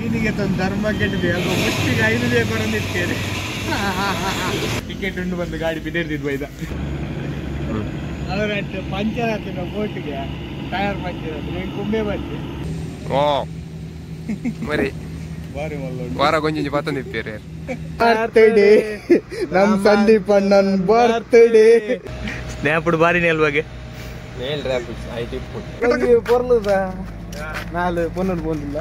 ಮೀನಿಗೆ ತಂದು ಧರ್ಮ ಕೆಟ್ಟಿದೆ ಅಲ್ಪ ಮುಷ್ಟಿಗೆ 5 ಬರೋದಿರ್ತೇನೆ ಟಿಕೆಟ್ ಉಂಡು ಬಂದು ಗಾಡಿ ಬಿದ್ದಿರ್ತಿದ್ವು ಬೈದ ಅವರ ಪಂಚರ್ ಆಗ್ತಿದ್ದ ಬೋಟಿಗೆ ಟೈರ್ ಪಂಚರ್ ಆದ್ರೆ నేను ಕುಂಬೆ ಬಂದೆ మరి ವಾರ ಗೊಂಜಿ ಪತ್ತೊಂದಿರ್ತೀರಿ ಬರ್ತ್ಡೇ ನಮ್ ಸಂದೀಪ್ ಅಣ್ಣನ್ ಬರ್ತ್ಡೇ ಸ್ನ್ಯಾಪ್ ಬಾರಿ ನೆಲ್ವಾಗೆ ನೇಲ್ ರ್ಯಾಪ್ ಐಟಿ ಬರ್ಲದ ನಾಳೆ ಪೊನ್ನಡು ಬಂದಿಲ್ಲ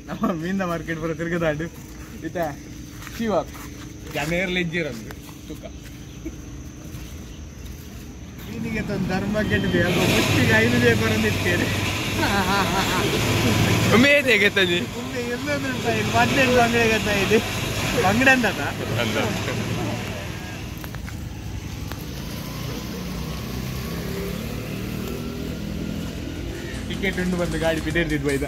ನಮ್ಮ ಮೀನ ಮಾರ್ಕೆಟ್ ಬರೋ ತಿರ್ಗದಾಡು ಇತ seawalk ಜನರಲ್ಲಿ ಇಜ್ಜಿರಂದು ತುಕ ಮೀನಿಗೆ ತಂದು ಧರ್ಮ ಕೆಟ್ಟಿದೆ ಅಲ್ಪ ಮುಷ್ಟಿಗೆ 5 ಬರೋದಿರ್ತೇನೆ ಒಮ್ಮೆ ಹೇಗೆ ತಂದಿ ಒಮ್ಮೆ ಎಲ್ಲೊಂದು ರೂಪಾಯಿ 18 ಅಂಗಡಿ ಗತ್ತ ಇದೆ ಅಂಗಡಿ ಅಂತ ಟಿಕೆಟ್ ಉಂಡು ಬಂದು ಗಾಡಿ ಬಿದ್ದಿರ್ತಿದ್ವು ಬೈದ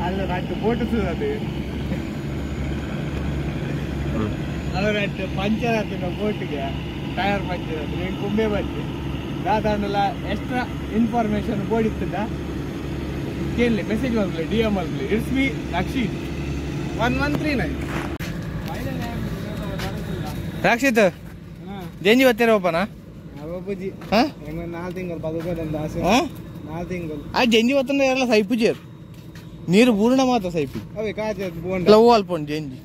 ಅಲ್ಲ ಬೋಟ್ ಅದು ಅವರ ಪಂಚರ್ ಆಗ್ತಿದ್ದ ಬೋಟಿಗೆ ಟೈರ್ ಪಂಚರ್ ಆದ್ರೆ నేను ಕುಂಬೆ ಬಂದೆ ದಾದಾಂಡಲ ಎಕ್ಸ್ಟ್ರಾ ಇನ್ಫಾರ್ಮೇಶನ್ ಬೋರ್ಡ್ ಇತ್ತದ ಕೇಳಲಿ ಮೆಸೇಜ್ ಬಂದ್ಲಿ DM ಅಲ್ಲಿ ಇಟ್ಸ್ ಮೀ ರಕ್ಷಿತ್ 1139 ರಕ್ಷಿತ್ ಜೇಂಜಿ ಬತ್ತಿರೋಪ್ಪನ ಅಬ್ಬಜ್ಜಿ ಹಾ 4 ತಿಂಗಳು ಬದುಕೋದಂತ ಆಸೆ 4 ತಿಂಗಳು ಆ ಜೇಂಜಿ ಬತ್ತಂದ್ರೆ ಎಲ್ಲ ಸೈಪುಜೇರ್ ನೀರು ಪೂರ್ಣ ಮಾತ್ರ ಸೈಪಿ ಅವೇ ಕಾಜೆ ಬೋಂಡ ಲವ್ ಅಲ್ಪೊಂಡು ಜೇಂಜಿ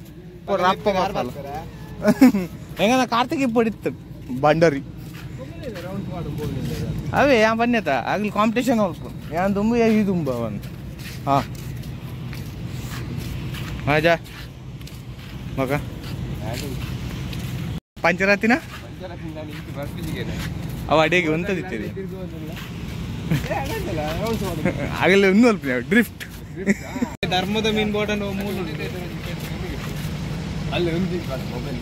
ರಪ್ಪ ಮಾರ್ತಾರ ಹೆಂಗನ ಕಾರ್ತಿಕ್ ಪಡಿತ್ತು ಬಂಡರಿ ಅವೇ ಯಾ ಬನ್ನೇತ ಆಗ್ಲಿ ಕಾಂಪಿಟೇಷನ್ ಅಲ್ಪ ಯಾನ್ ತುಂಬು ಈ ತುಂಬ ಅವನು ಹಾ ಹಾಜಾ ಮಗ ಪಂಚರಾತಿನ ಅವ ಅಡಿಗೆ ಒಂತದಿತ್ತೀರಿ ಆಗಲೇ ಇನ್ನೂ ಅಲ್ಪ ಡ್ರಿಫ್ಟ್ ಧರ್ಮದ ಮೀನ್ ಬೋಟ್ ಅನ್ನೋ ಮೂಲ ಅಲ್ಲಿ ಒಂದು ಮೊಬೈಲ್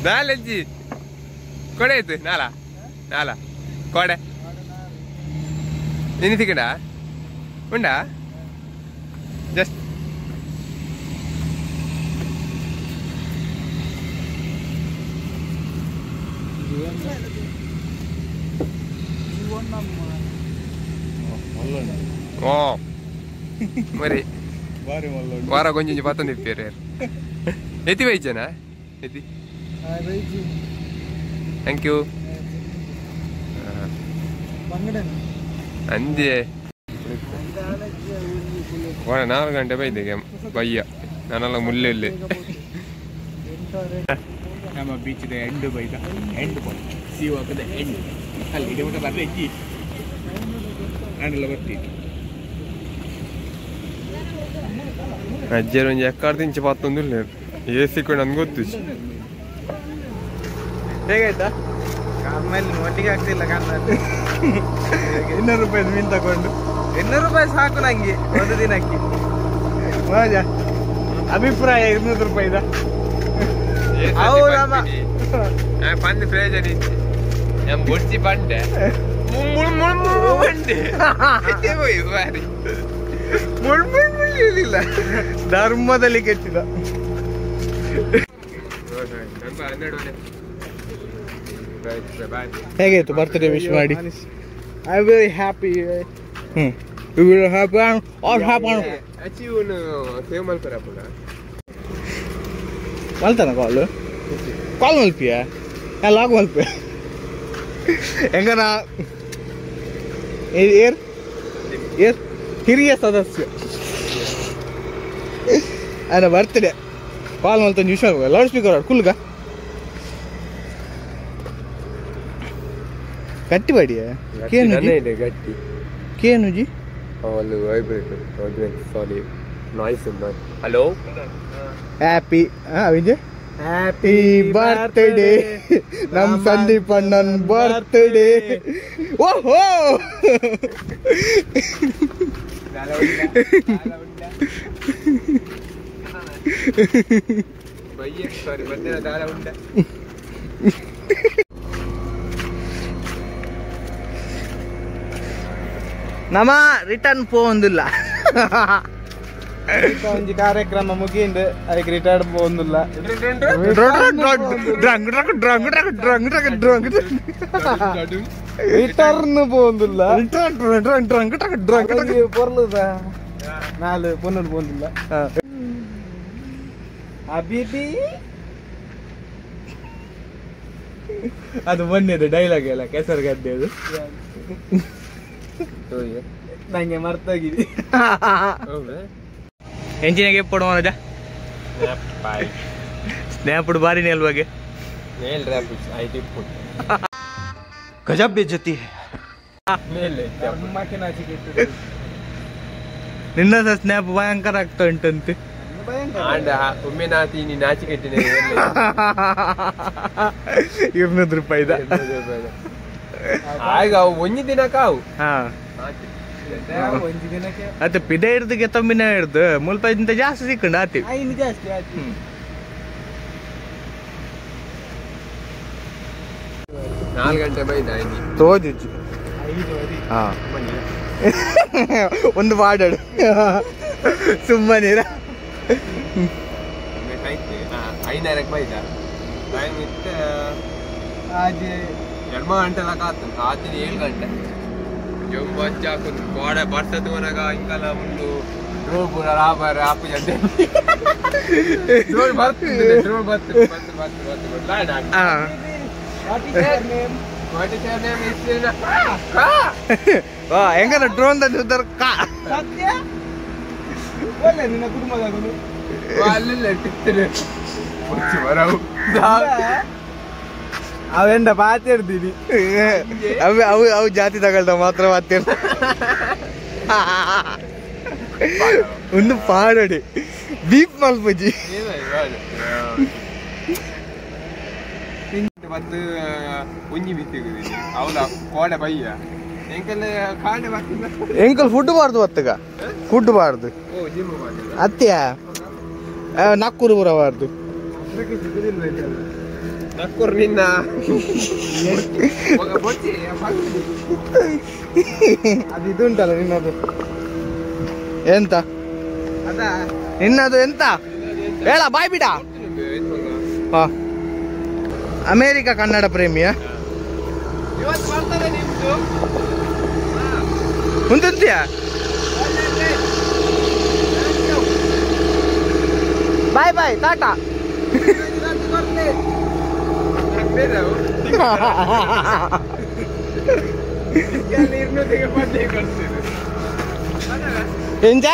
ನಾಲಜ್ಜಿ ಕೊಡೆ ಐತೆ ನಾಲ ಕೊಡೆ ನೀನು ತಿಕ್ಕಡ ಉಂಡಾ ಜಸ್ಟ್ ಓ ಮರಿ ವಾರ ಗೊಂಜಿ ಪತ್ತೊಂದಿರ್ತೀರಿ ಎತ್ತಿ ಬೈಜನಾ ಎತ್ತಿ ಥ್ಯಾಂಕ್ ಯು ಅಂದೆ 4 ಗಂಟೆ ಬೈದಿಗೆ ಬಯ್ಯ ನಾನೆಲ್ಲ ಮುಲ್ಲೆಲ್ಲಿ ನಮ್ಮ ಬೀಚ್ದ ಎಂಡು ಬೈದ ಎಂಡು ಪಾಯಿಂಟ್ seawalkದ ಎಂಡು ಅಲ್ಲಿ ಇದೆ ಊಟ ಬರ್ರೆ ಇಕ್ಕಿ ನಾನೆಲ್ಲ ಬರ್ತೀನಿ ಅಜ್ಜರು ಒಂದು ಎಕ್ಕಾರ್ದು ಇಂಚು ಪತ್ತೊಂದು ಎ ಸಿ ಕೂಡ ನನ್ಗೆ ಗೊತ್ತು ಹೇಗಾಯ್ತಾ ಆಮೇಲೆ ಒಟ್ಟಿಗೆ ಆಗ್ತಿಲ್ಲ ಕಣ್ಣಲ್ಲಿ 200 ರೂಪಾಯಿ ಮೀನು ತಗೊಂಡು 200 ರೂಪಾಯಿ ಸಾಕು ನಂಗೆ ಒಂದು ದಿನಕ್ಕೆ. ಮಜಾ ಅಭಿಪ್ರಾಯ 200 ರೂಪಾಯಿದ ಪಂದ್ ಪ್ರಯೋಜನ ಇತ್ತು ನಾನು ಬೊಡ್ಸಿ ಬಂಡೆ ಮುಳ್ಳಿಲ್ಲ ಧರ್ಮದಲ್ಲಿ ಕೆಟ್ಟಿದ. ಹೇಗಾಯ್ತು ಬರ್ತ್ಡೇ ವಿಶ್ ಮಾಡಿ? I very happy. You will happy all happy ಅಚೀವ್ನು ಸೇವ್ ಮಾಡ್ತಾರಪ್ಪ ಮಲ್ತಾನ ಕಾಲ್ ಮಲ್ಪಿಯ ಲಾಗ್ ಮಲ್ಪೆ ಹೆಂಗನ ಏರ್ ಹಿರಿಯ ಸದಸ್ಯ ಅನ್ನ ಬರ್ತ್ಡೇ ಕಾಲ್ ಮಲ್ತ ವಿಷ ಲೌಡ್ ಸ್ಪೀಕರ್ ಕುಲ್ಗ ಗಟ್ಟಿ ಬಾಡಿಯ ಗಟ್ಟಿ ಕೇನು ಜಿ hello happy Vijay happy birthday ನಮ್ ಸಂದೀಪ್ ಅಣ್ಣನ್ ಬರ್ತ್ಡೇ. ಓಹೋ ನಮ್ಮ ರಿಟರ್ನ್ ಪೋಂದಿಲ್ಲ ಒಂಜಿ ಕಾರ್ಯಕ್ರಮ ಮುಗಿಂದು ಅದಕ್ಕೆ ರಿಟರ್ನ್ ಪೋಂದಿಲ್ಲ. ರಿಟರ್ನ್ ಪೋಂದಿಲ್ಲ ಪೊರ್ಲುದ ನಾಲು ಪೊನ್ನೂರು ಪೋಂದಿಲ್ಲ. ಅಬಿಬಿ ಅದು ಮೊನ್ನೆದು ಡೈಲಾಗ್ ಎಲ್ಲ ಕೆಸರು ಗದ್ದೆದು ನಂಗೆ ಮರ್ತೋಗಿದೆ. ಎಂಜಿನಿಗೆ ಪಡುವ ಸ್ನ್ಯಾಪ್ ಬಾರಿ ನೆಲ್ವಾಗೆ ಗಜಬ್ ಬೇಜತಿ ನಿನ್ನ ಸ್ನ್ಯಾಪ್ ಭಯಂಕರ ಆಗ್ತಾ ಉಂಟಂತೆ. ಒಮ್ಮೆ ನಾತಿ ನೀ ನಾಚಿಕೆಟ್ಟಿನ 200 ರೂಪಾಯಿದ ಆಗ ಒಂಜಿ ದಿನ ಕಾವು ಅತ್ತೆ ಪಿದೆ ಹಿಡ್ದು ಗೆತ್ತೊಮ್ಮಿನ ಹಿಡ್ದು ಮುಲ್ಪಾಯಿಂದ ಜಾಸ್ತಿ ಸಿಕ್ಕಂಡು ಆತಿ 4 ಗಂಟೆ ಬೈದ ತೋಜು ಹಾ ಒಂದು ಬಾಡಾಡು ಸುಮ್ಮನಿರ 5 ಬೈದ ಎರಡು ಗಂಟೆ ಆತಿನ 7 ಗಂಟೆ ಗೋಡೆ ಬರ್ತದ ಮನಗ ಇಂಕಲ ಒಂದು ಡ್ರೋನ್ ಪೂರ ರಾಬಾರ ಆಪು ಜಂತೆ ಡ್ರೋನ್ ಬರ್ತದೆ ಡ್ರೋನ್ ಬರ್ತದೆ ಹೆಂಗನ ಡ್ರೋನ್ ತಂದಿದ್ದಾರೆ ಕಾ ನಿನ್ನ ಕುಟುಂಬದಾಗ ಅಲ್ಲೆಲ್ಲ ಬರವು ಅವೆಂಡ ಮಾತಾಡ್ತೀನಿ ಅವು ಜಾತಿ ತಗೊಳ್ದ ಮಾತ್ರ ಮಾತೇರ್ ಒಂದು ಪಾಡಡಿ ಬೀಪ್ ಮಲ್ಪಜಿ ಮತ್ತು ಉಂಜಿ ಬಿತ್ತಿಗುದಿ ಅವಳ ಕೋಡೆ ಬಯ್ಯ ಎಂಕಲ್ ಫುಡ್ ಬಾರ್ದು ಒತ್ತಗ ಫುಡ್ ಬಾರ್ದು ಅತ್ಯ ನಕ್ಕೂರು ಬರಬಾರ್ದು ನಕ್ಕೂರು ನಿನ್ನ ಅದು ಇದು ಉಂಟಲ್ಲ ನಿನ್ನದು ಎಂತ ನಿನ್ನದು ಎಂತ ಹೇಳ ಬಾಯ್ ಬಿಡ ಅಮೇರಿಕಾ ಕನ್ನಡ ಪ್ರೇಮಿಯ ಮುಂದಂತೀಯ ಬಾಯ್ ಬಾಯ್ ಟಾಟಾ ಎಂಜ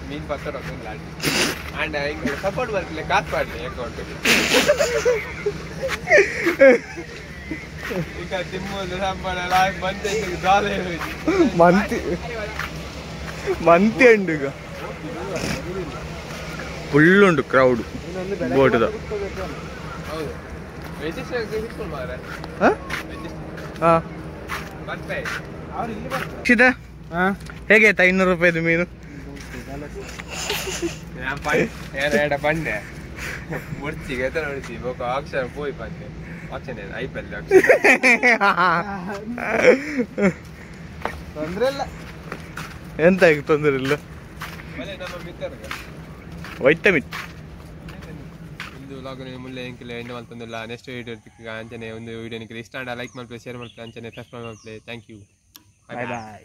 ಮೀನ್ ಪತ್ತರ ಅಂಡ್ ಹಿಂಗೆ ಸಪೋರ್ಟ್ ಬರ್ತಲೆ ಕಾತ್ ಪಾಡ್ಲಿ ಅಕೌಂಟ್ ಈಗ ತಿಮ್ಮದು ಸಂಬಳ ಬಂತೆ ದಾಲೆ ಮಂತಿ ಉಂಡು ಈಗ ಫುಲ್ ಉಂಟು ಕ್ರೌಡ್ ಬೋಟ್ದ. ಹೇಗೆ ಆಯ್ತಾ 200 ರೂಪಾಯಿದು ಮೀನು? ಪಂಡೆ ಮುಡ್ಚಿಗೆ ನೋಡ್ತಿ ಅಕ್ಷರ ಪೋಯ್ ಪಂಡೆ ಅಕ್ಷರ ಐಪಲ್ ತೊಂದ್ರೆ ಇಲ್ಲ, ಎಂತ ತೊಂದರೆ ಇಲ್ಲ. ನಮ್ಮ ಮಿತ್ರರಿಗೆ ವೈಟಮಿನ್ ಒಂದು ವ್ಲಾಗ್ ಮುಳ್ಳೆ ಎಂಕಿಲ್ಲ ಎಣ್ಣೆ ಮಲ್ತೊಂದಿಲ್ಲ. ನೆಕ್ಸ್ಟ್ ವಿಡಿಯೋ ಅಂಚನೆ ಒಂದು ವಿಡಿಯೋ ನಿಮಗೆ ಇಷ್ಟ ಲೈಕ್ ಮಾಡ್play ಶೇರ್ ಮಾಡ್play ಅಂಚನೆ ಸಬ್ಸ್ಕ್ರೈಬ್ ಮಾಡ್play. Thank you. Bye bye.